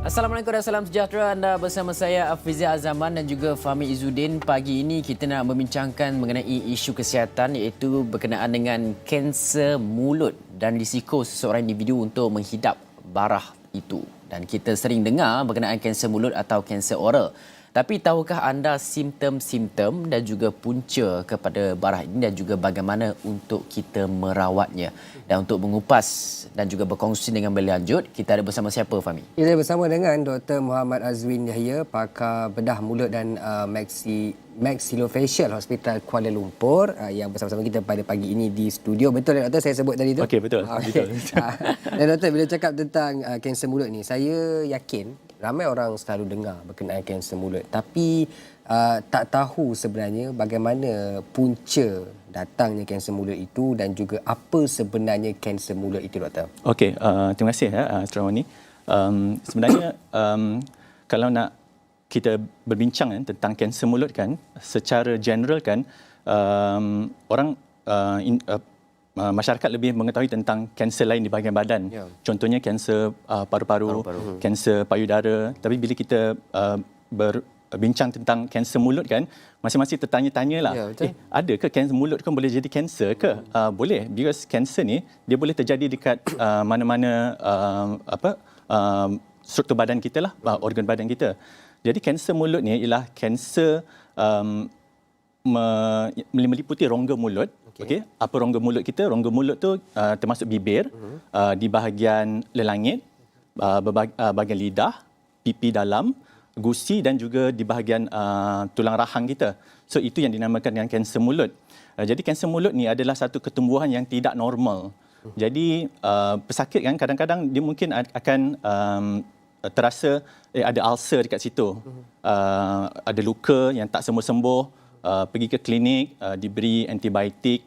Assalamualaikum dan salam sejahtera. Anda bersama saya Afizia Azaman dan juga Fahmi Izzuddin. Pagi ini kita nak membincangkan mengenai isu kesihatan iaitu berkenaan dengan kanser mulut dan risiko seseorang individu untuk menghidap barah itu. Dan kita sering dengar berkenaan kanser mulut atau kanser oral. Tapi tahukah anda simptom-simptom dan juga punca kepada barah ini dan juga bagaimana untuk kita merawatnya? Dan untuk mengupas dan juga berkongsi dengan lebih lanjut, kita ada bersama siapa, Fahmi? Kita bersama dengan Dr. Muhammad Azwin Yahya, pakar bedah mulut dan maxillofacial Hospital Kuala Lumpur yang bersama-sama kita pada pagi ini di studio. Betul tak, Doktor? Saya sebut tadi tu? Okey, betul. Okay. Dan Doktor, bila cakap tentang kanser mulut ni, saya yakin ramai orang selalu dengar berkenaan kanser mulut, tapi tak tahu sebenarnya bagaimana punca datangnya kanser mulut itu dan juga apa sebenarnya kanser mulut itu, Doktor. Okey, terima kasih Trawani. Sebenarnya kalau nak kita berbincang tentang kanser mulut kan, secara general kan, orang masyarakat lebih mengetahui tentang kanser lain di bahagian badan. Ya. Contohnya kanser paru-paru, kanser payudara. Tapi bila kita berbincang tentang kanser mulut kan, masing-masing tertanya-tanyalah, ya, adakah kanser mulut kan boleh jadi kanser ke? Boleh, because kanser ni dia boleh terjadi dekat mana-mana struktur badan kita lah, organ badan kita. Jadi kanser mulut ni ialah kanser meliputi rongga mulut. Okey, apa rongga mulut kita? Rongga mulut tu termasuk bibir, di bahagian lelangit, bahagian lidah, pipi dalam, gusi dan juga di bahagian tulang rahang kita. So itu yang dinamakan dengan kanser mulut. Jadi kanser mulut ni adalah satu ketumbuhan yang tidak normal. Jadi pesakit kan kadang-kadang dia mungkin akan terasa ada ulcer dekat situ. Ada luka yang tak sembuh-sembuh. Pergi ke klinik, diberi antibiotik,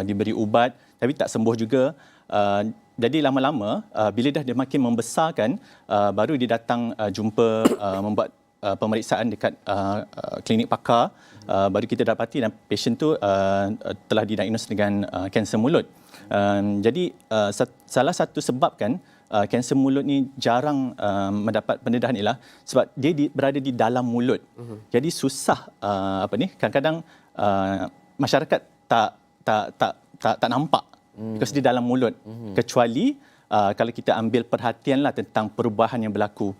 diberi ubat, tapi tak sembuh juga. Jadi lama-lama, bila dah dia makin membesarkan, baru dia datang jumpa, membuat pemeriksaan dekat klinik pakar, baru kita dapati dan pasien tu telah didiagnos dengan kanser mulut. Jadi salah satu sebab kan, kanser mulut ni jarang mendapat pendedahan ialah sebab dia berada di dalam mulut. Jadi susah kadang-kadang masyarakat tak nampak because di dalam mulut. Kecuali kalau kita ambil perhatianlah tentang perubahan yang berlaku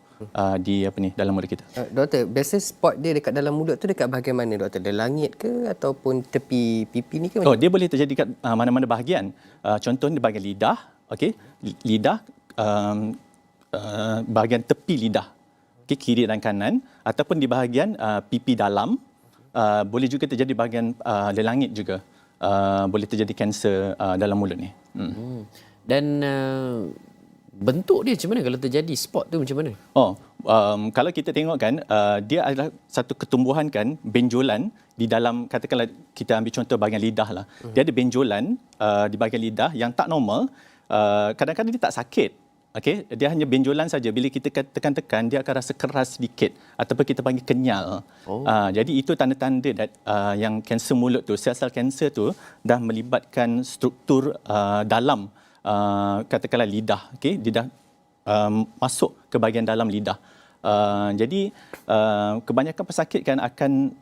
di dalam mulut kita. Doktor, biasa spot dia dekat dalam mulut tu dekat bahagian mana, Doktor? Di langit ke ataupun tepi pipi ni ke? Dia boleh terjadi dekat mana-mana bahagian. Contohnya di bahagian lidah, okey. Lidah bahagian tepi lidah, okay, kiri dan kanan, ataupun di bahagian pipi dalam, boleh juga terjadi bahagian lelangit juga, boleh terjadi kanser dalam mulut ni. Dan bentuk dia macam mana kalau terjadi spot tu macam mana? Kalau kita tengok kan, dia adalah satu ketumbuhan kan, benjolan di dalam, katakanlah kita ambil contoh bahagian lidah lah. Dia ada benjolan di bahagian lidah yang tak normal. Kadang-kadang dia tak sakit. Okey, dia hanya benjolan saja. Bila kita tekan-tekan, dia akan rasa keras sedikit ataupun kita panggil kenyal. Jadi itu tanda-tanda yang kanser mulut tu, sel-sel kanser tu dah melibatkan struktur dalam, katakanlah lidah. Okey, dia dah masuk ke bahagian dalam lidah. Jadi kebanyakan pesakit kan akan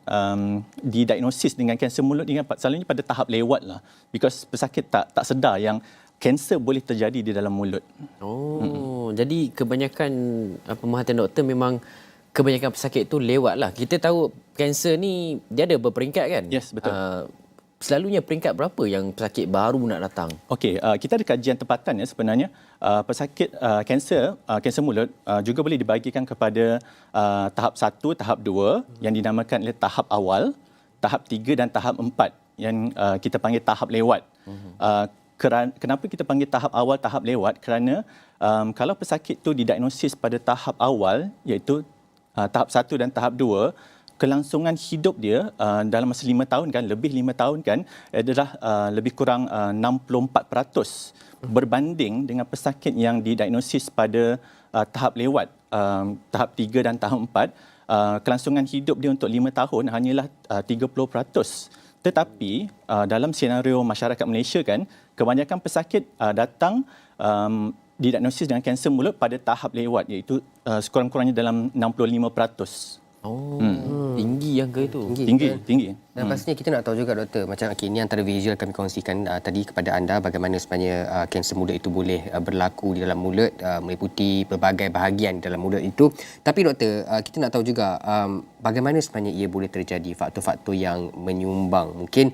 didiagnosis dengan kanser mulut ni selalunya pada tahap lewat lah, because pesakit tak sedar yang kanser boleh terjadi di dalam mulut. Jadi kebanyakan pemerhatian doktor memang kebanyakan pesakit tu lewat lah. Kita tahu kanser ni dia ada berperingkat kan? Yes, betul. Selalunya peringkat berapa yang pesakit baru nak datang? Okey, kita ada kajian tempatan ya sebenarnya. Pesakit kanser mulut juga boleh dibahagikan kepada tahap 1, tahap 2 yang dinamakan oleh tahap awal, tahap 3 dan tahap 4 yang kita panggil tahap lewat. Kenapa kita panggil tahap awal, tahap lewat? Kerana kalau pesakit tu didiagnosis pada tahap awal, iaitu tahap 1 dan tahap 2, kelangsungan hidup dia dalam masa 5 tahun kan, lebih 5 tahun kan, adalah lebih kurang 64% berbanding dengan pesakit yang didiagnosis pada tahap lewat, tahap 3 dan tahap 4. Kelangsungan hidup dia untuk 5 tahun hanyalah 30%. Tetapi dalam senario masyarakat Malaysia kan, kebanyakan pesakit datang didiagnosis dengan kanser mulut pada tahap lewat, iaitu sekurang-kurangnya dalam 65%. Oh, tinggi angka itu. Tinggi. Dan pastinya kita nak tahu juga doktor, macam ini antara visual kami kongsikan tadi kepada anda bagaimana sebenarnya kanser mulut itu boleh berlaku di dalam mulut, meliputi pelbagai bahagian di dalam mulut itu. Tapi doktor, kita nak tahu juga bagaimana sebenarnya ia boleh terjadi, faktor-faktor yang menyumbang. Mungkin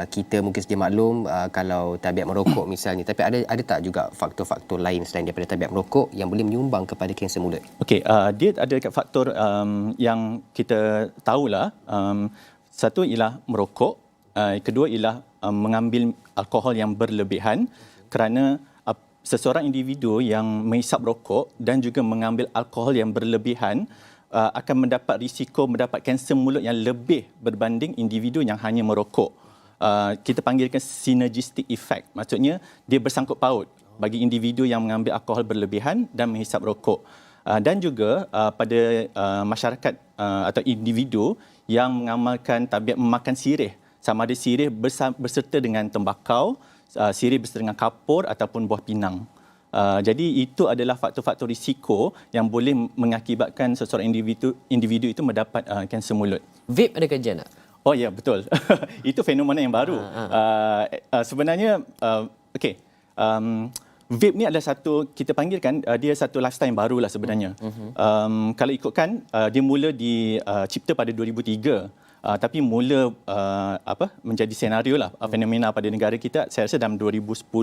kita mungkin sedia maklum kalau tabiat merokok misalnya, tapi ada tak juga faktor-faktor lain selain daripada tabiat merokok yang boleh menyumbang kepada kanser mulut? Okey, dia ada faktor yang kita tahulah. Satu ialah merokok, kedua ialah mengambil alkohol yang berlebihan, kerana seseorang individu yang menghisap rokok dan juga mengambil alkohol yang berlebihan akan mendapat risiko mendapat kanser mulut yang lebih berbanding individu yang hanya merokok. Kita panggilkan synergistic effect, maksudnya dia bersangkut paut bagi individu yang mengambil alkohol berlebihan dan menghisap rokok. Dan juga pada masyarakat atau individu yang mengamalkan tabiat memakan sirih, sama ada sirih berserta dengan tembakau, sirih berserta dengan kapur ataupun buah pinang. Jadi itu adalah faktor-faktor risiko yang boleh mengakibatkan seseorang individu itu mendapat kanser mulut. Vape ada kajian tak? Oh ya, betul. Itu fenomena yang baru. Sebenarnya okey. Vape ni adalah satu, kita panggilkan dia satu lifestyle yang barulah sebenarnya. Kalau ikutkan, dia mula dicipta pada 2003. Tapi mula menjadi senario lah, fenomena pada negara kita, saya rasa dalam 2010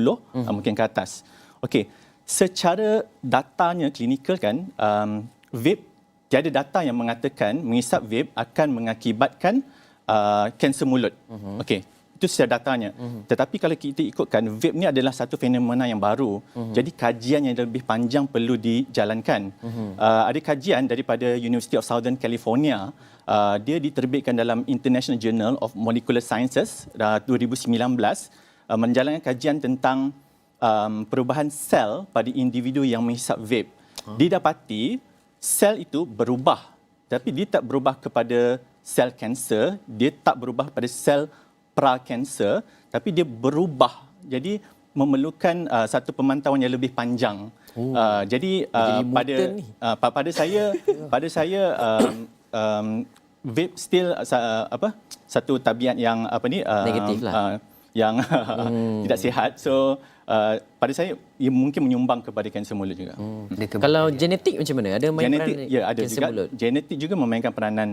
mungkin ke atas. Okey, secara datanya klinikal kan, vape, tiada data yang mengatakan menghisap vape akan mengakibatkan kanser mulut. Okey. Itu secara datanya. Tetapi kalau kita ikutkan, vape ni adalah satu fenomena yang baru. Jadi kajian yang lebih panjang perlu dijalankan. Ada kajian daripada University of Southern California. Dia diterbitkan dalam International Journal of Molecular Sciences 2019. Menjalankan kajian tentang perubahan sel pada individu yang menghisap vape. Didapati sel itu berubah. Tapi dia tak berubah kepada sel kanser. Dia tak berubah pada sel pra-kanser, tapi dia berubah. Jadi memerlukan satu pemantauan yang lebih panjang. Jadi pada saya vape still satu tabiat yang negatif lah. Yang tidak sihat. So pada saya ia mungkin menyumbang kepada kanser mulut juga. Kalau genetik macam mana? Ada main Genetik, peranan ya ada kanser juga. mulut? Genetik juga memainkan peranan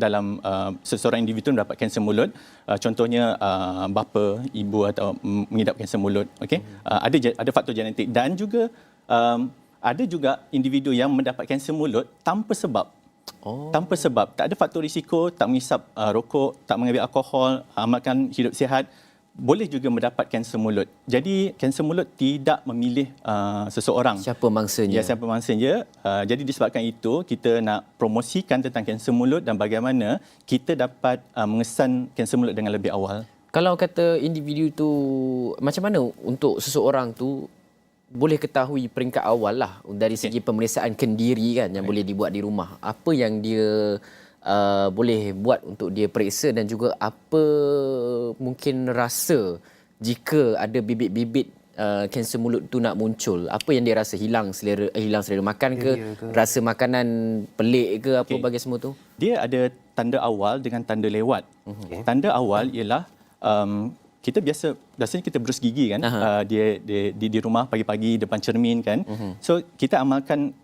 dalam seseorang individu mendapat kanser mulut. Contohnya bapa, ibu atau mengidap kanser mulut. Okey, ada faktor genetik dan juga ada juga individu yang mendapat kanser mulut tanpa sebab. Tanpa sebab, tak ada faktor risiko, tak menghisap rokok, tak mengambil alkohol, amalkan hidup sihat, boleh juga mendapat kanser mulut. Jadi kanser mulut tidak memilih seseorang. Siapa mangsanya? Ya, siapa mangsanya. Jadi disebabkan itu kita nak promosikan tentang kanser mulut dan bagaimana kita dapat mengesan kanser mulut dengan lebih awal. Kalau kata individu tu, macam mana untuk seseorang tu boleh ketahui peringkat awal lah dari segi pemeriksaan kendiri kan yang boleh dibuat di rumah. Apa yang dia boleh buat untuk dia periksa dan juga apa mungkin rasa jika ada bibit-bibit kanser mulut tu nak muncul. Apa yang dia rasa? Hilang selera makan ke? Rasa makanan pelik ke? Apa bagi semua tu? Dia ada tanda awal dengan tanda lewat. Tanda awal ialah kita biasanya kita berus gigi kan, di rumah pagi-pagi depan cermin kan. So kita amalkan,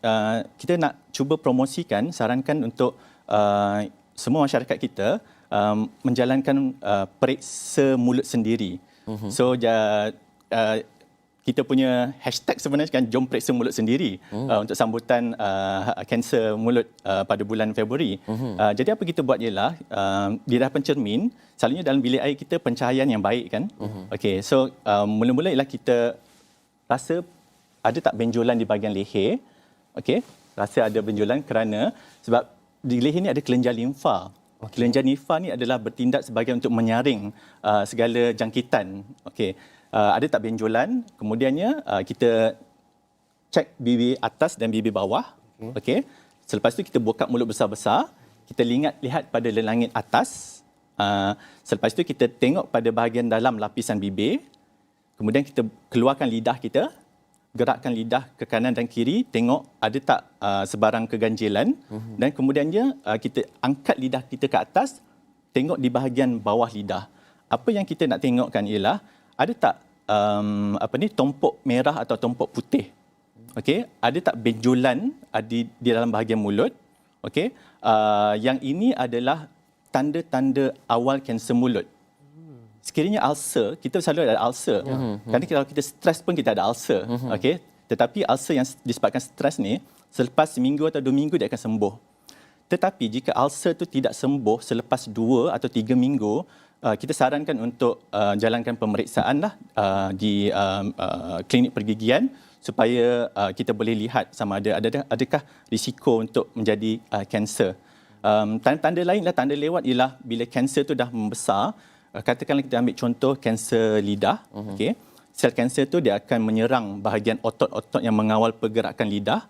kita nak cuba promosikan, sarankan untuk semua masyarakat kita menjalankan periksa mulut sendiri. So kita punya hashtag sebenarnya kan, jom periksa mulut sendiri untuk sambutan kanser mulut pada bulan Februari. Jadi apa kita buat ialah di hadapan cermin, selalunya dalam bilik air kita pencahayaan yang baik kan. Okey, so mula-mula ialah kita rasa ada tak benjolan di bahagian leher. Okey, rasa ada benjolan kerana sebab di leher ni ada kelenjar limfa. Kelenjar limfa ni adalah bertindak sebagai untuk menyaring segala jangkitan. Okey. Ada tak benjolan? Kemudiannya kita cek bibir atas dan bibir bawah. Okey. Selepas tu kita buka mulut besar-besar, kita lihat pada langit atas. Selepas tu kita tengok pada bahagian dalam lapisan bibir. Kemudian kita keluarkan lidah kita. gerakkan lidah ke kanan dan kiri, tengok ada tak sebarang keganjilan, dan kemudiannya kita angkat lidah kita ke atas, tengok di bahagian bawah lidah. Apa yang kita nak tengokkan ialah ada tak tompok merah atau tompok putih. Okey, ada tak benjolan di dalam bahagian mulut? Okey, yang ini adalah tanda-tanda awal kanser mulut. Sekiranya ulcer, kita selalu ada ulcer. Kerana kalau kita stres pun kita ada ulcer. Okey, tetapi ulcer yang disebabkan stres ni, selepas seminggu atau 2 minggu dia akan sembuh. Tetapi jika ulcer tu tidak sembuh selepas 2 atau 3 minggu, kita sarankan untuk jalankan pemeriksaan lah di klinik pergigian supaya kita boleh lihat sama adakah risiko untuk menjadi kanser. Tanda-tanda lain lah, tanda lewat ialah bila kanser tu dah membesar. Katakanlah kita ambil contoh kanser lidah. Okey, sel kanser tu dia akan menyerang bahagian otot-otot yang mengawal pergerakan lidah.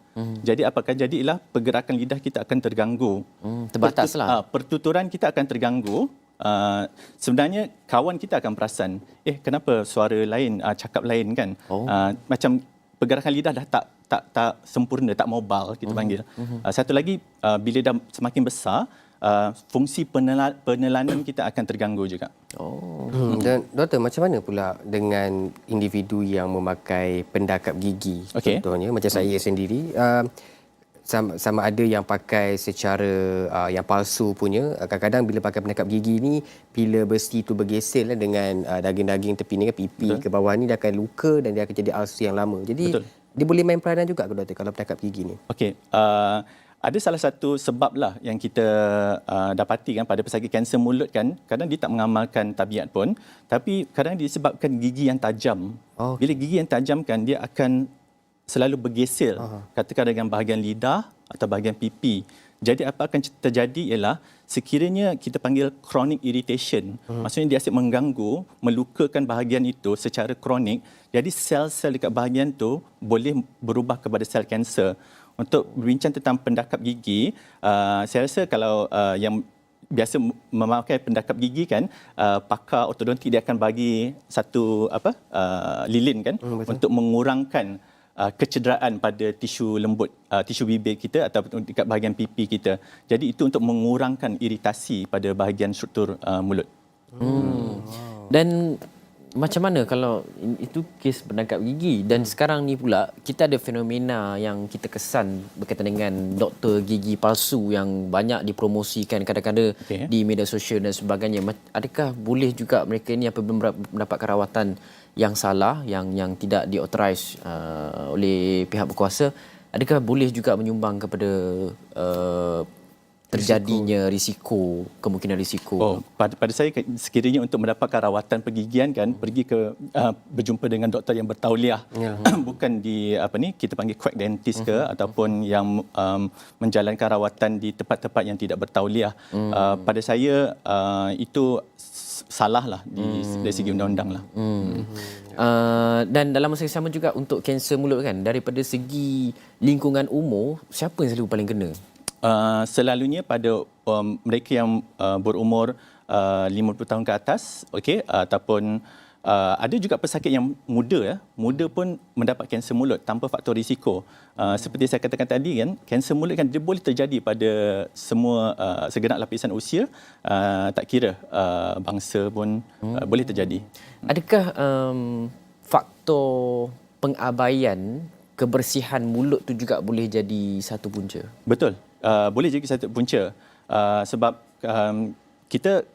Jadi apakah jadi ialah pergerakan lidah kita akan terganggu. Terbataslah. Pertuturan kita akan terganggu. Sebenarnya kawan kita akan perasan, kenapa suara lain, cakap lain kan. Macam pergerakan lidah dah tak sempurna, tak mobile kita panggil. Satu lagi, bila dah semakin besar, fungsi penelanan kita akan terganggu juga. Dan doktor, macam mana pula dengan individu yang memakai pendakap gigi? Contohnya macam saya sendiri, sama ada yang pakai secara yang palsu punya. Kadang-kadang bila pakai pendakap gigi ni, bila besi tu bergesel dengan daging-daging tepi ni, pipi ke bawah ni, dia akan luka dan dia akan jadi ulcer yang lama. Jadi dia boleh main peranan juga ke doktor kalau pendakap gigi ni? Okey, ada salah satu sebab lah yang kita dapati kan pada pesakit kanser mulut kan, kadang dia tak mengamalkan tabiat pun, tapi kadang disebabkan gigi yang tajam. Bila gigi yang tajam kan, dia akan selalu bergesel, katakan dengan bahagian lidah atau bahagian pipi. Jadi apa akan terjadi ialah sekiranya kita panggil chronic irritation, maksudnya dia asyik mengganggu, melukakan bahagian itu secara kronik, jadi sel-sel dekat bahagian tu boleh berubah kepada sel kanser. Untuk berbincang tentang pendakap gigi, saya rasa kalau yang biasa memakai pendakap gigi kan, pakar ortodontik dia akan bagi satu lilin kan, untuk mengurangkan kecederaan pada tisu lembut, tisu bibir kita ataupun dekat bahagian pipi kita. Jadi itu untuk mengurangkan iritasi pada bahagian struktur mulut. Dan macam mana kalau itu kes pendakap gigi, dan sekarang ni pula kita ada fenomena yang kita kesan berkaitan dengan doktor gigi palsu yang banyak dipromosikan kadang-kadang di media sosial dan sebagainya. Adakah boleh juga mereka ni apabila mendapatkan rawatan yang salah, yang tidak diautorise oleh pihak berkuasa, adakah boleh juga menyumbang kepada terjadinya risiko, kemungkinan risiko? Pada saya, sekiranya untuk mendapatkan rawatan pergigian kan, pergi ke berjumpa dengan doktor yang bertauliah, bukan di kita panggil quack dentist ke, ataupun yang menjalankan rawatan di tempat-tempat yang tidak bertauliah. Pada saya itu salah lah dari segi undang-undang lah. Dan dalam masa yang sama juga untuk kanser mulut kan, daripada segi lingkungan umur, siapa yang selalu paling kena? Selalunya pada mereka yang berumur 50 tahun ke atas, ataupun ada juga pesakit yang muda pun mendapat kanser mulut tanpa faktor risiko. Seperti saya katakan tadi kan, kanser mulut kan dia boleh terjadi pada semua segenap lapisan usia, tak kira bangsa pun boleh terjadi. Adakah faktor pengabaian kebersihan mulut tu juga boleh jadi satu punca? Betul. Boleh jadi satu punca, sebab kita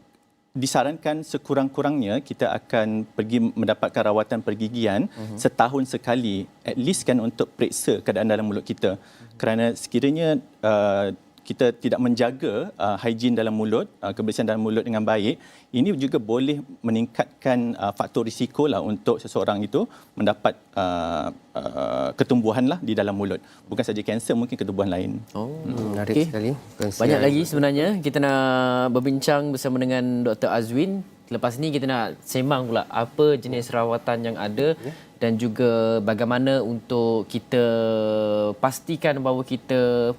disarankan sekurang-kurangnya kita akan pergi mendapatkan rawatan pergigian setahun sekali, at least kan, untuk periksa keadaan dalam mulut kita. Kerana sekiranya kita tidak menjaga higien dalam mulut, kebersihan dalam mulut dengan baik, ini juga boleh meningkatkan faktor risiko lah untuk seseorang itu mendapat ketumbuhan lah di dalam mulut. Bukan saja kanser, mungkin ketumbuhan lain. Menarik sekali. Banyak lagi sebenarnya kita nak berbincang bersama dengan Dr. Azwin. Lepas ni kita nak sembang pula apa jenis rawatan yang ada dan juga bagaimana untuk kita pastikan bahawa kita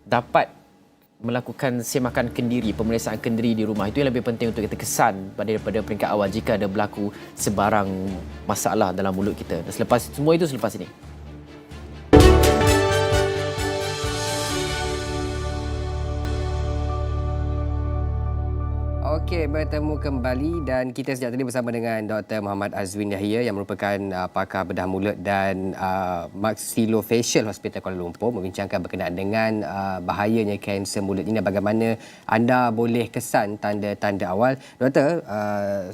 dapat melakukan semakan kendiri, pemeriksaan kendiri di rumah. Itu yang lebih penting untuk kita kesan daripada peringkat awal jika ada berlaku sebarang masalah dalam mulut kita. Dan selepas semua itu selepas ini. Okey, bertemu kembali dan kita sejak tadi bersama dengan Dr. Muhammad Azwin Yahya yang merupakan pakar bedah mulut dan maxillofacial Hospital Kuala Lumpur, membincangkan berkenaan dengan bahayanya kanser mulut ini dan bagaimana anda boleh kesan tanda-tanda awal. Doktor,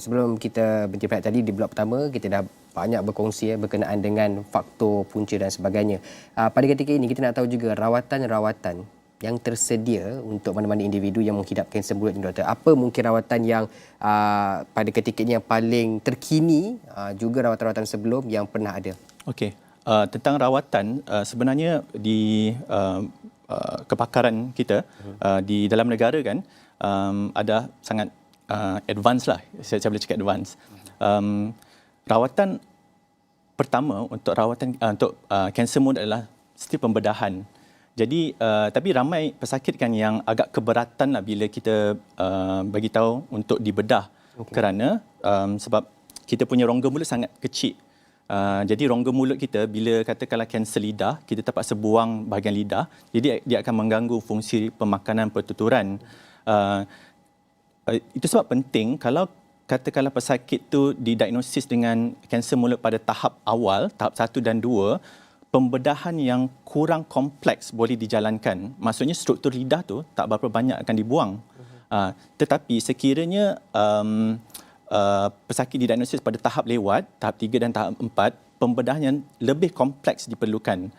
sebelum kita berhenti berehat tadi di blok pertama, kita dah banyak berkongsi berkenaan dengan faktor punca dan sebagainya. Pada ketika ini kita nak tahu juga rawatan-rawatan yang tersedia untuk mana-mana individu yang menghidap kanser mulut ini, doktor. Apa mungkin rawatan yang pada ketika ini yang paling terkini, juga rawatan-rawatan sebelum yang pernah ada? Okey, tentang rawatan, sebenarnya di kepakaran kita di dalam negara kan ada sangat advance lah, saya boleh cakap advance. Rawatan pertama untuk rawatan untuk kanser mulut adalah mesti pembedahan. Jadi tapi ramai pesakit kan yang agak keberatan lah bila kita bagi tahu untuk dibedah. Kerana sebab kita punya rongga mulut sangat kecil. Jadi rongga mulut kita bila katakanlah kanser lidah, kita terpaksa buang bahagian lidah, jadi dia akan mengganggu fungsi pemakanan, pertuturan. Itu sebab penting kalau katakanlah pesakit tu didiagnosis dengan kanser mulut pada tahap awal, tahap 1 dan 2, pembedahan yang kurang kompleks boleh dijalankan. Maksudnya struktur lidah tu tak berapa banyak akan dibuang. Tetapi sekiranya pesakit didiagnosis pada tahap lewat, tahap 3 dan tahap 4, pembedahan yang lebih kompleks diperlukan.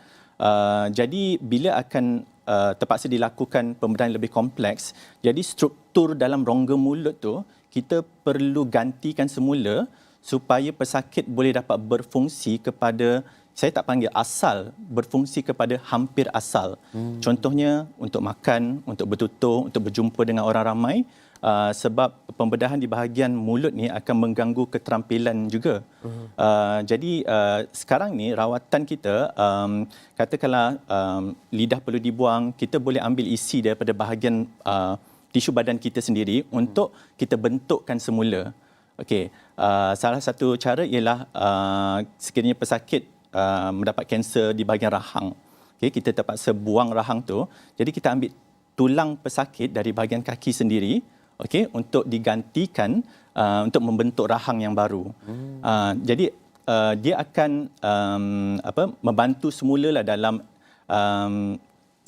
Jadi bila akan terpaksa dilakukan pembedahan lebih kompleks, jadi struktur dalam rongga mulut tu kita perlu gantikan semula supaya pesakit boleh dapat berfungsi kepada, saya tak panggil asal, berfungsi kepada hampir asal. Contohnya untuk makan, untuk bertutur, untuk berjumpa dengan orang ramai, sebab pembedahan di bahagian mulut ni akan mengganggu keterampilan juga. Jadi sekarang ni rawatan kita, katakanlah lidah perlu dibuang, kita boleh ambil isi daripada bahagian tisu badan kita sendiri untuk kita bentukkan semula. Okey, salah satu cara ialah sekiranya pesakit mendapat kanser di bahagian rahang. Okay, kita terpaksa buang rahang tu. Jadi kita ambil tulang pesakit dari bahagian kaki sendiri, okay, untuk digantikan untuk membentuk rahang yang baru. Jadi dia akan membantu semulalah dalam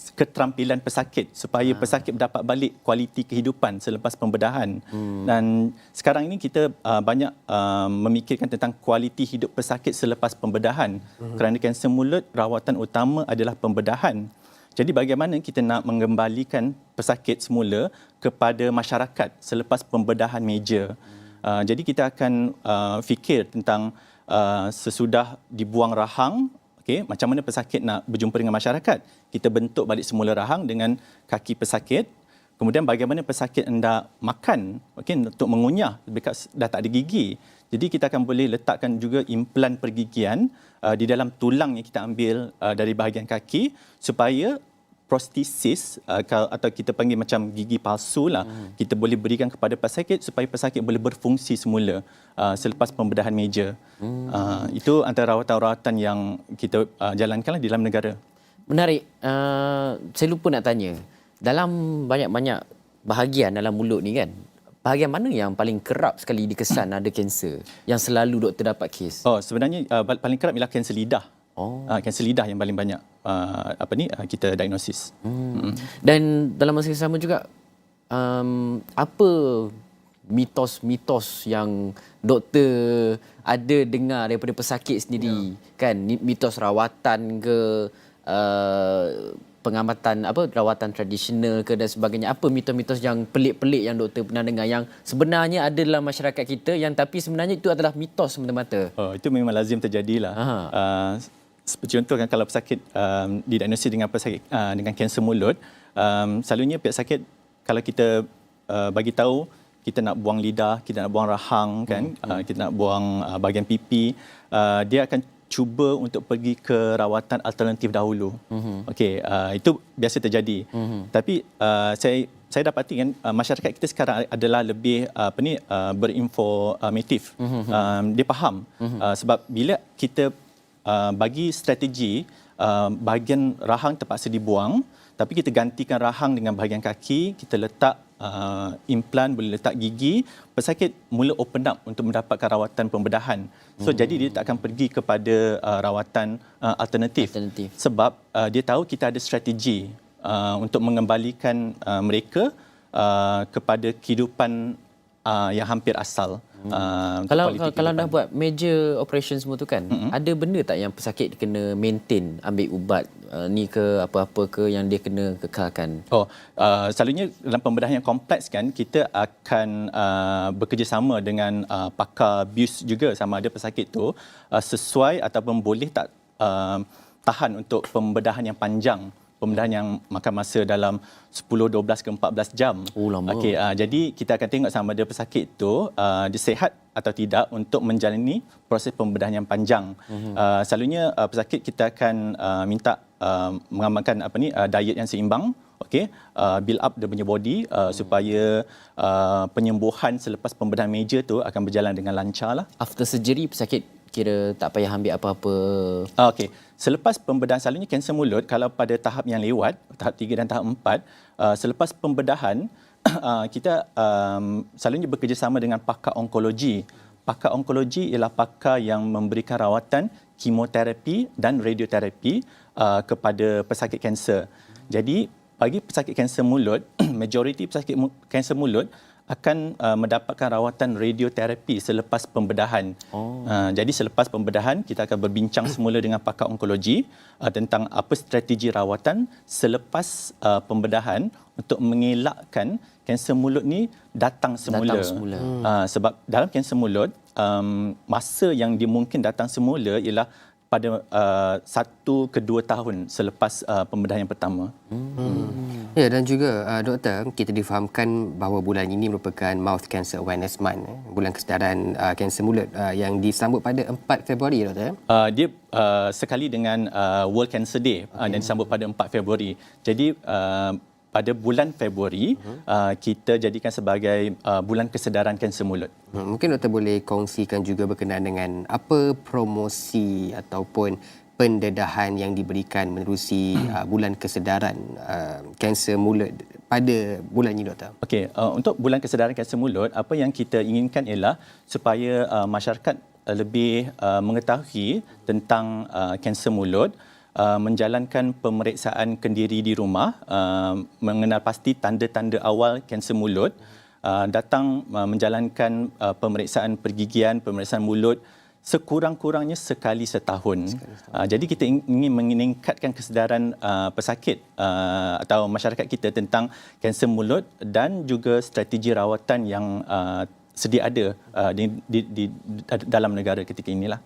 keterampilan pesakit supaya pesakit mendapat balik kualiti kehidupan selepas pembedahan. Dan sekarang ini kita banyak memikirkan tentang kualiti hidup pesakit selepas pembedahan. Kerana kanser mulut, rawatan utama adalah pembedahan. Jadi bagaimana kita nak mengembalikan pesakit semula kepada masyarakat selepas pembedahan meja. Jadi kita akan fikir tentang sesudah dibuang rahang, okay, macam mana pesakit nak berjumpa dengan masyarakat. Kita bentuk balik semula rahang dengan kaki pesakit. Kemudian bagaimana pesakit hendak makan, okay, untuk mengunyah, bekas dah tak ada gigi. Jadi kita akan boleh letakkan juga implan pergigian di dalam tulang yang kita ambil dari bahagian kaki supaya prostesis atau kita panggil macam gigi palsu lah, kita boleh berikan kepada pesakit supaya pesakit boleh berfungsi semula selepas pembedahan meja. Itu antara rawatan-rawatan yang kita jalankanlah di dalam negara. Menarik. Saya lupa nak tanya. Dalam banyak-banyak bahagian dalam mulut ni kan, bahagian mana yang paling kerap sekali dikesan ada kanser yang selalu doktor dapat kes? Sebenarnya paling kerap ialah kanser lidah. Kanser lidah yang paling banyak kita diagnosis. Dan dalam masa yang sama juga, apa mitos-mitos yang doktor ada dengar daripada pesakit sendiri, kan? Mitos rawatan ke, pengamatan rawatan tradisional ke dan sebagainya. Apa mitos-mitos yang pelik-pelik yang doktor pernah dengar yang sebenarnya ada dalam masyarakat kita yang tapi sebenarnya itu adalah mitos semata-mata? Itu memang lazim terjadilah. Seperti contoh kan, kalau pesakit didiagnosis dengan pesakit dengan kanser mulut, selalunya pihak sakit kalau kita bagi tahu kita nak buang lidah, kita nak buang rahang kan, kita nak buang bahagian pipi, dia akan cuba untuk pergi ke rawatan alternatif dahulu. Okey, itu biasa terjadi. Tapi saya dapati kan masyarakat kita sekarang adalah lebih berinformatif. Dia faham sebab bila kita bagi strategi bahagian rahang terpaksa dibuang, tapi kita gantikan rahang dengan bahagian kaki, kita letak implan, boleh letak gigi, pesakit mula open up untuk mendapatkan rawatan pembedahan. So jadi dia tak akan pergi kepada rawatan alternatif. Sebab dia tahu kita ada strategi untuk mengembalikan mereka kepada kehidupan yang hampir asal. Kalau dah buat major operation semua tu kan, ada benda tak yang pesakit kena maintain, ambil ubat ni ke apa-apa ke yang dia kena kekalkan? Selalunya dalam pembedahan yang kompleks kan, kita akan bekerjasama dengan pakar BIUS juga, sama ada pesakit tu sesuai ataupun boleh tak tahan untuk pembedahan yang panjang, pembedahan yang makan masa dalam 10, 12 ke 14 jam. Lama. Okey, jadi kita akan tengok sama ada pesakit tu dia sihat atau tidak untuk menjalani proses pembedahan yang panjang. Selalunya pesakit kita akan minta mengamalkan diet yang seimbang, okey, build up dia punya body supaya penyembuhan selepas pembedahan major tu akan berjalan dengan lancar lah. After surgery pesakit kira tak payah ambil apa-apa. Okey. Selepas pembedahan, selalunya kanser mulut kalau pada tahap yang lewat, tahap 3 dan tahap 4, selepas pembedahan kita selalunya bekerjasama dengan pakar onkologi. Pakar onkologi ialah pakar yang memberikan rawatan kemoterapi dan radioterapi kepada pesakit kanser. Jadi bagi pesakit kanser mulut, majoriti pesakit kanser mulut akan mendapatkan rawatan radioterapi selepas pembedahan. Jadi selepas pembedahan, kita akan berbincang semula dengan pakar onkologi tentang apa strategi rawatan selepas pembedahan untuk mengelakkan kanser mulut ni datang semula. Sebab dalam kanser mulut, masa yang dia mungkin datang semula ialah pada 1 ke 2 tahun selepas pembedahan yang pertama. Ya, dan juga doktor, kita difahamkan bahawa bulan ini merupakan Mouth Cancer Awareness Month, bulan kesedaran kanser mulut yang disambut pada 4 Februari, doktor. Dia sekali dengan World Cancer Day dan disambut pada 4 Februari. Jadi pada bulan Februari kita jadikan sebagai bulan kesedaran kanser mulut. Mungkin doktor boleh kongsikan juga berkenaan dengan apa promosi ataupun pendedahan yang diberikan menerusi bulan kesedaran kanser mulut pada bulan ini, doktor. Okey, untuk bulan kesedaran kanser mulut, apa yang kita inginkan ialah supaya masyarakat lebih mengetahui tentang kanser mulut, menjalankan pemeriksaan kendiri di rumah, mengenal pasti tanda-tanda awal kanser mulut, datang menjalankan pemeriksaan pergigian, pemeriksaan mulut sekurang-kurangnya sekali setahun. Jadi kita ingin meningkatkan kesedaran pesakit atau masyarakat kita tentang kanser mulut dan juga strategi rawatan yang sedia ada di dalam negara ketika inilah.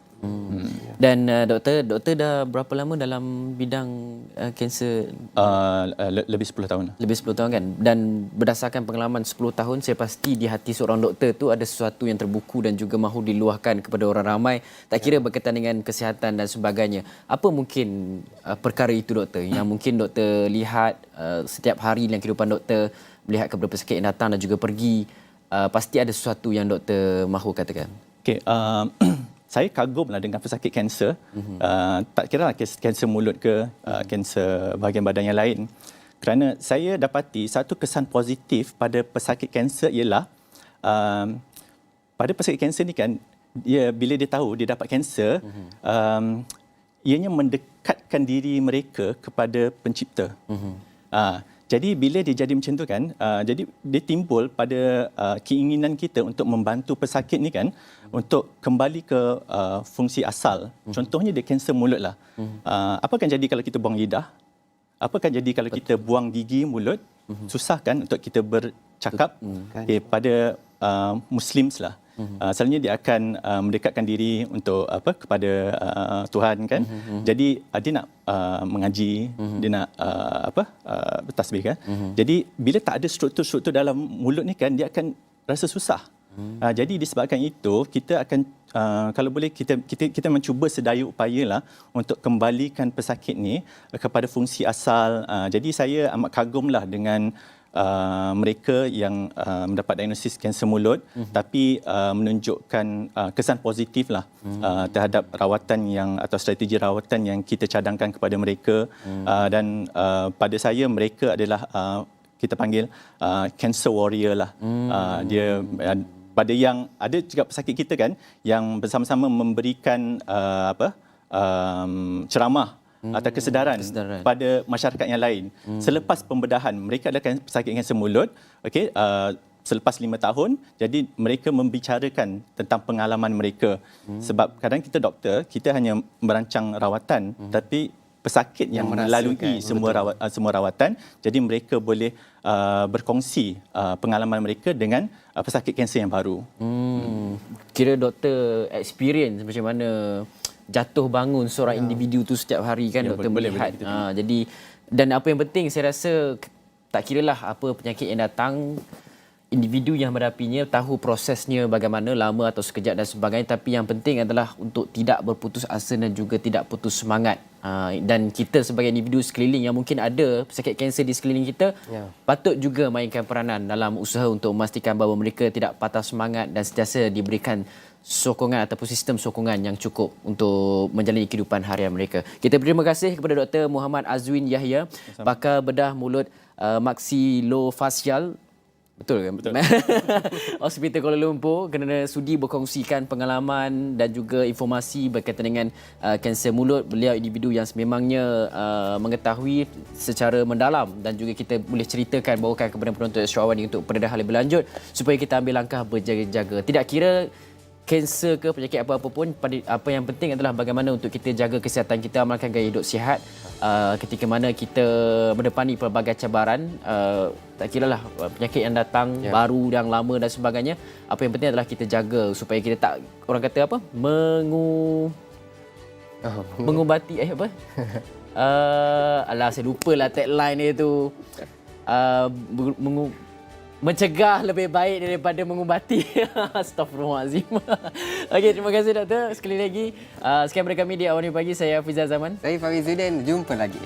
Dan doktor dah berapa lama dalam bidang kanser? Lebih 10 tahun. Lebih 10 tahun kan? Dan berdasarkan pengalaman 10 tahun, saya pasti di hati seorang doktor tu ada sesuatu yang terbuku dan juga mahu diluahkan kepada orang ramai, tak kira berkaitan dengan kesihatan dan sebagainya. Apa mungkin perkara itu, doktor, yang mungkin doktor lihat setiap hari dalam kehidupan doktor, melihat kepada pesakit yang datang dan juga pergi, pasti ada sesuatu yang doktor mahu katakan? Okey, saya kagumlah dengan pesakit kanser. Tak kira lah kanser mulut ke kanser bahagian badan yang lain. Kerana saya dapati satu kesan positif pada pesakit kanser ialah pada pesakit kanser ni kan, bila dia tahu dia dapat kanser, ianya mendekatkan diri mereka kepada pencipta. Jadi bila dia jadi macam tu kan, jadi dia timbul pada keinginan kita untuk membantu pesakit ni kan, untuk kembali ke fungsi asal. Contohnya dia kanser mulut lah. Apa akan jadi kalau kita buang lidah? Apa akan jadi kalau kita buang gigi mulut? Susah kan untuk kita bercakap. Pada Muslims lah. Selalunya dia akan mendekatkan diri untuk kepada Tuhan kan. Jadi dia nak mengaji, dia nak bertasbih kan. Jadi bila tak ada struktur-struktur dalam mulut ni kan, dia akan rasa susah. Jadi disebabkan itu kita akan kalau boleh kita mencuba sedaya upayalah untuk kembalikan pesakit ni kepada fungsi asal. Jadi saya amat kagumlah dengan mereka yang mendapat diagnosis kanser mulut, tapi menunjukkan kesan positif lah terhadap rawatan yang atau strategi rawatan yang kita cadangkan kepada mereka. Dan pada saya mereka adalah kita panggil cancer warrior lah. Dia pada yang ada juga pesakit kita kan yang bersama-sama memberikan ceramah atau kesedaran pada masyarakat yang lain. Selepas pembedahan, mereka adalah pesakit kanser mulut, okey, selepas 5 tahun, jadi mereka membicarakan tentang pengalaman mereka. Sebab kadang kita doktor, kita hanya merancang rawatan, tapi pesakit yang melalui semua rawatan, jadi mereka boleh berkongsi pengalaman mereka dengan pesakit kanser yang baru. Kira doktor experience macam mana jatuh bangun seorang individu tu setiap hari kan, doktor melihat. Jadi dan apa yang penting saya rasa tak kiralah apa penyakit yang datang, individu yang menghadapinya tahu prosesnya bagaimana, lama atau sekejap dan sebagainya, tapi yang penting adalah untuk tidak berputus asa dan juga tidak putus semangat. Dan kita sebagai individu sekeliling yang mungkin ada pesakit kanser di sekeliling kita, patut juga mainkan peranan dalam usaha untuk memastikan bahawa mereka tidak patah semangat dan sentiasa diberikan sokongan ataupun sistem sokongan yang cukup untuk menjalani kehidupan harian mereka. Kita berterima kasih kepada Dr. Muhammad Azwin Yahya, pakar bedah mulut maksilofacial. Betul kan? Betul. Hospital Kuala Lumpur kerana sudi berkongsikan pengalaman dan juga informasi berkaitan dengan kanser mulut. Beliau individu yang sememangnya mengetahui secara mendalam dan juga kita boleh ceritakan, bawakan kepada penonton Astro-Awani untuk pendedahan lebih lanjut supaya kita ambil langkah berjaga-jaga. Tidak kira kanser ke penyakit apa-apa pun, apa yang penting adalah bagaimana untuk kita jaga kesihatan kita, amalkan gaya hidup sihat ketika mana kita mendepani pelbagai cabaran, tak kiralah penyakit yang datang, baru, yang lama dan sebagainya. Apa yang penting adalah kita jaga supaya kita tak, orang kata apa, mengubati apa alah saya lupalah tagline dia tu. Mencegah lebih baik daripada mengubati. Astaghfirullahalazim. Okey, terima kasih doktor sekali lagi. Sekian daripada kami di Awani Pagi. Saya Hafizah Zaman. Saya Fahmi Zudan. Jumpa lagi.